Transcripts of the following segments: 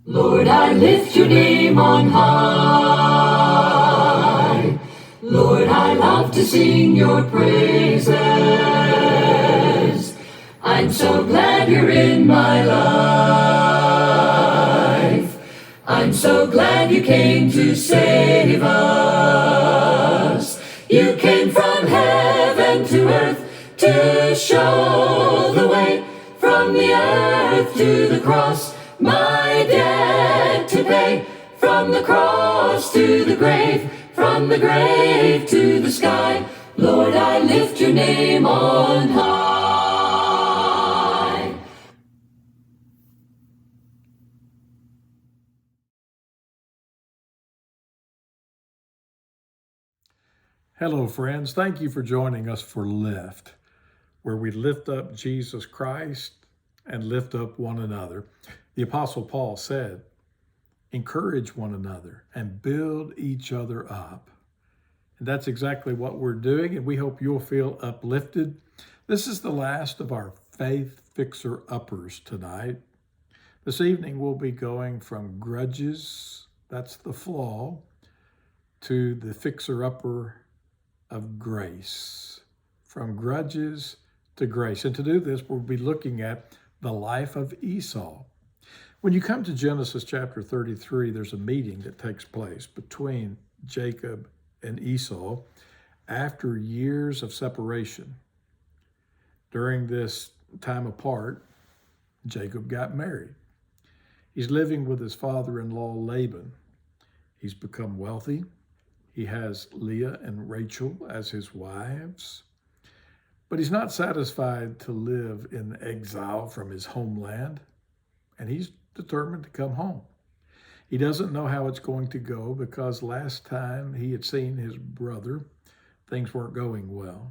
Lord, I lift your name on high. Lord, I love to sing your praises. I'm so glad you're in my life. I'm so glad you came to save us. You came from heaven to earth to show the way, from the earth to the cross, my debt to pay. From the cross to the grave, from the grave to the sky, Lord, I lift your name on high. Hello, friends. Thank you for joining us for Lift, where we lift up Jesus Christ and lift up one another. The Apostle Paul said, encourage one another and build each other up. And that's exactly what we're doing, and we hope you'll feel uplifted. This is the last of our faith fixer-uppers tonight. This evening, we'll be going from grudges, that's the flaw, to the fixer-upper of grace, from grudges to grace. And to do this, we'll be looking at the life of Esau. When you come to Genesis chapter 33, there's a meeting that takes place between Jacob and Esau after years of separation. During this time apart, Jacob got married. He's living with his father-in-law Laban. He's become wealthy. He has Leah and Rachel as his wives, but he's not satisfied to live in exile from his homeland, and he's determined to come home. He doesn't know how it's going to go because last time he had seen his brother, things weren't going well.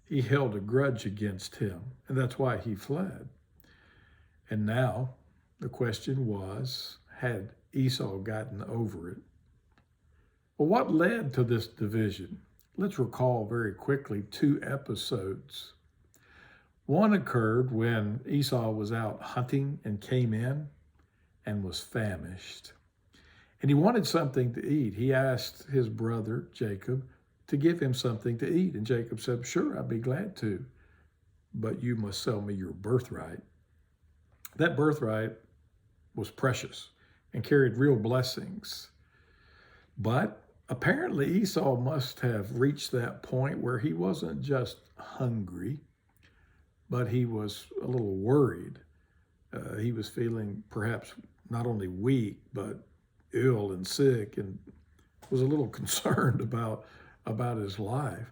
He held a grudge against him, and that's why he fled. And now the question was, had Esau gotten over it? Well, what led to this division? Let's recall very quickly 2 episodes. One occurred when Esau was out hunting and came in and was famished. And he wanted something to eat. He asked his brother, Jacob, to give him something to eat. And Jacob said, sure, I'd be glad to, but you must sell me your birthright. That birthright was precious and carried real blessings. But apparently Esau must have reached that point where he wasn't just hungry, but he was a little worried. He was feeling perhaps not only weak, but ill and sick, and was a little concerned about his life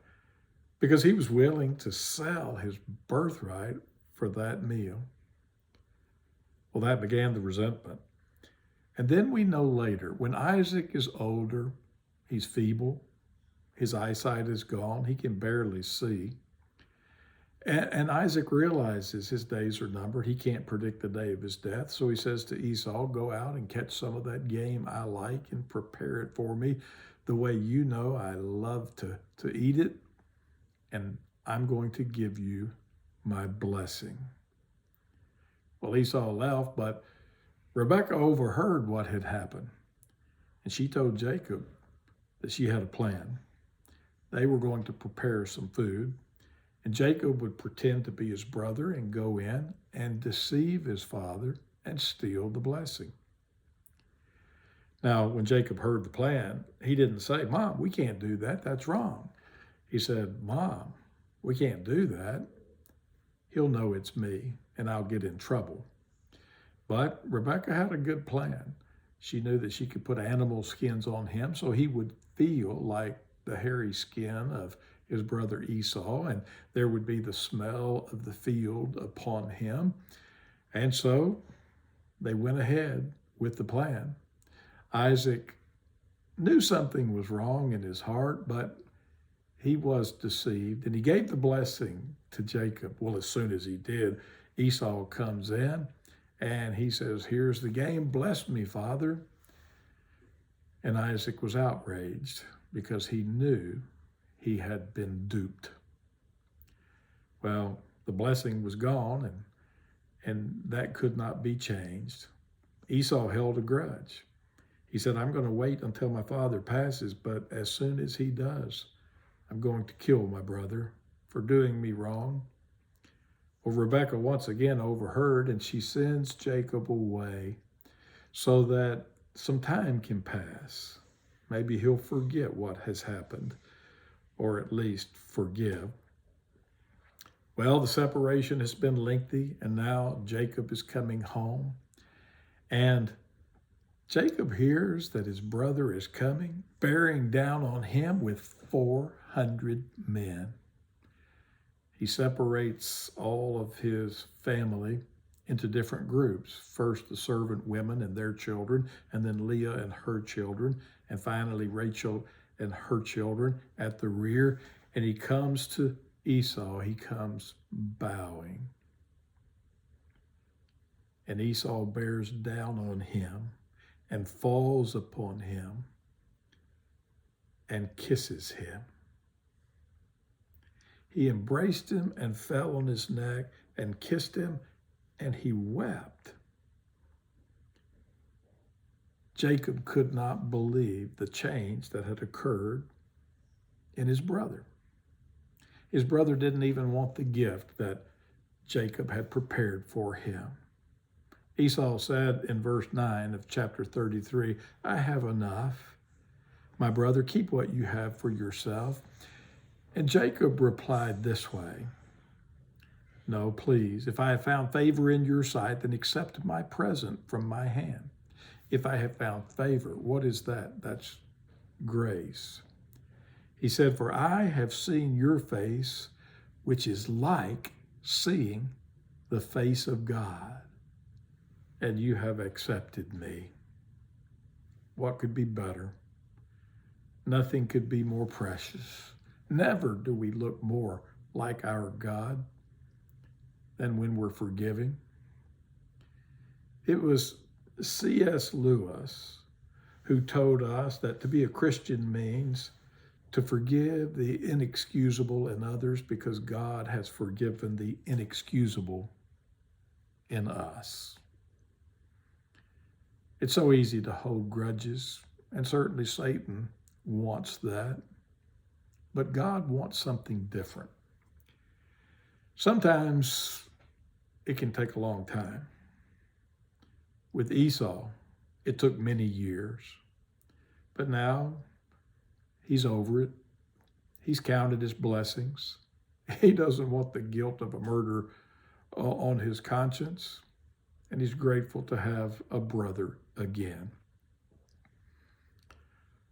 because he was willing to sell his birthright for that meal. Well, that began the resentment. And then we know later, when Isaac is older, he's feeble, his eyesight is gone, he can barely see. And Isaac realizes his days are numbered. He can't predict the day of his death. So he says to Esau, go out and catch some of that game I like and prepare it for me the way you know I love to eat it. And I'm going to give you my blessing. Well, Esau left, but Rebekah overheard what had happened. And she told Jacob that she had a plan. They were going to prepare some food, and Jacob would pretend to be his brother and go in and deceive his father and steal the blessing. Now, when Jacob heard the plan, he didn't say, Mom, we can't do that. That's wrong. He said, Mom, we can't do that. He'll know it's me, and I'll get in trouble. But Rebekah had a good plan. She knew that she could put animal skins on him so he would feel like the hairy skin of his brother Esau, and there would be the smell of the field upon him. And so they went ahead with the plan. Isaac knew something was wrong in his heart, but he was deceived, and he gave the blessing to Jacob. Well, as soon as he did, Esau comes in, and he says, here's the game, bless me, Father. And Isaac was outraged because he knew he had been duped. Well, the blessing was gone, and that could not be changed. Esau held a grudge. He said, I'm going to wait until my father passes, but as soon as he does, I'm going to kill my brother for doing me wrong. Well, Rebekah once again overheard, and she sends Jacob away so that some time can pass. Maybe he'll forget what has happened, or at least forgive. Well, the separation has been lengthy, and now Jacob is coming home. And Jacob hears that his brother is coming, bearing down on him with 400 men. He separates all of his family into different groups. First, the servant women and their children, and then Leah and her children, and finally Rachel and her children at the rear. And he comes to Esau. He comes bowing. And Esau bears down on him and falls upon him and kisses him. He embraced him and fell on his neck and kissed him, and he wept. Jacob could not believe the change that had occurred in his brother. His brother didn't even want the gift that Jacob had prepared for him. Esau said in verse 9 of chapter 33, I have enough. My brother, keep what you have for yourself. And Jacob replied this way, no, please, if I have found favor in your sight, then accept my present from my hand. If I have found favor, what is that? That's grace. He said, for I have seen your face, which is like seeing the face of God, and you have accepted me. What could be better? Nothing could be more precious. Never do we look more like our God than when we're forgiving. It was C.S. Lewis who told us that to be a Christian means to forgive the inexcusable in others because God has forgiven the inexcusable in us. It's so easy to hold grudges, and certainly Satan wants that, but God wants something different. Sometimes it can take a long time. With Esau, it took many years, but now he's over it. He's counted his blessings. He doesn't want the guilt of a murder on his conscience, and he's grateful to have a brother again.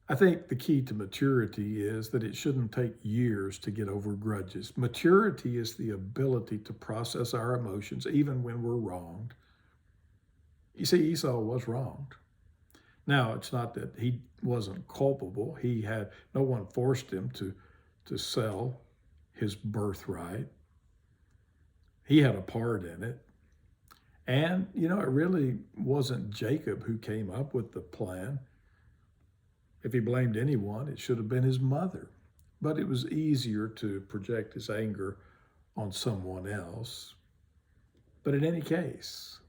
I think the key to maturity is that it shouldn't take years to get over grudges. Maturity is the ability to process our emotions even when we're wronged. You see, Esau was wronged. Now, it's not that he wasn't culpable. No one forced him to sell his birthright. He had a part in it. And, it really wasn't Jacob who came up with the plan. If he blamed anyone, it should have been his mother. But it was easier to project his anger on someone else. But in any case,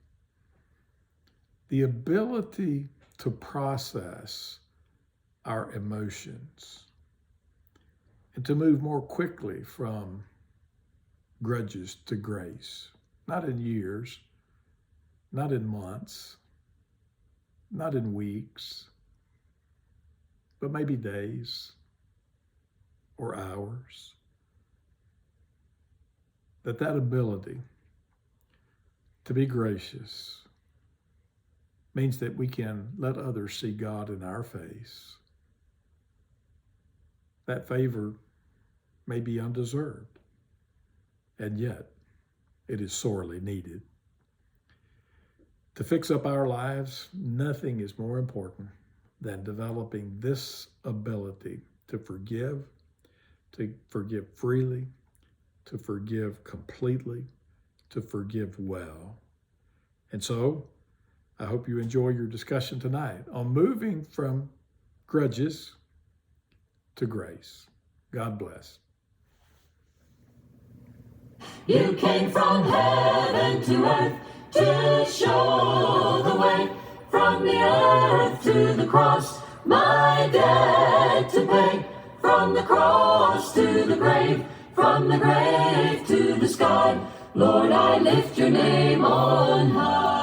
the ability to process our emotions and to move more quickly from grudges to grace, not in years, not in months, not in weeks, but maybe days or hours. That ability to be gracious means that we can let others see God in our face. That favor may be undeserved, and yet it is sorely needed. To fix up our lives, nothing is more important than developing this ability to forgive freely, to forgive completely, to forgive well. And so, I hope you enjoy your discussion tonight on moving from grudges to grace. God bless. You came from heaven to earth to show the way. from the earth to the cross, my debt to pay. From the cross to the grave, from the grave to the sky, Lord, I lift your name on high.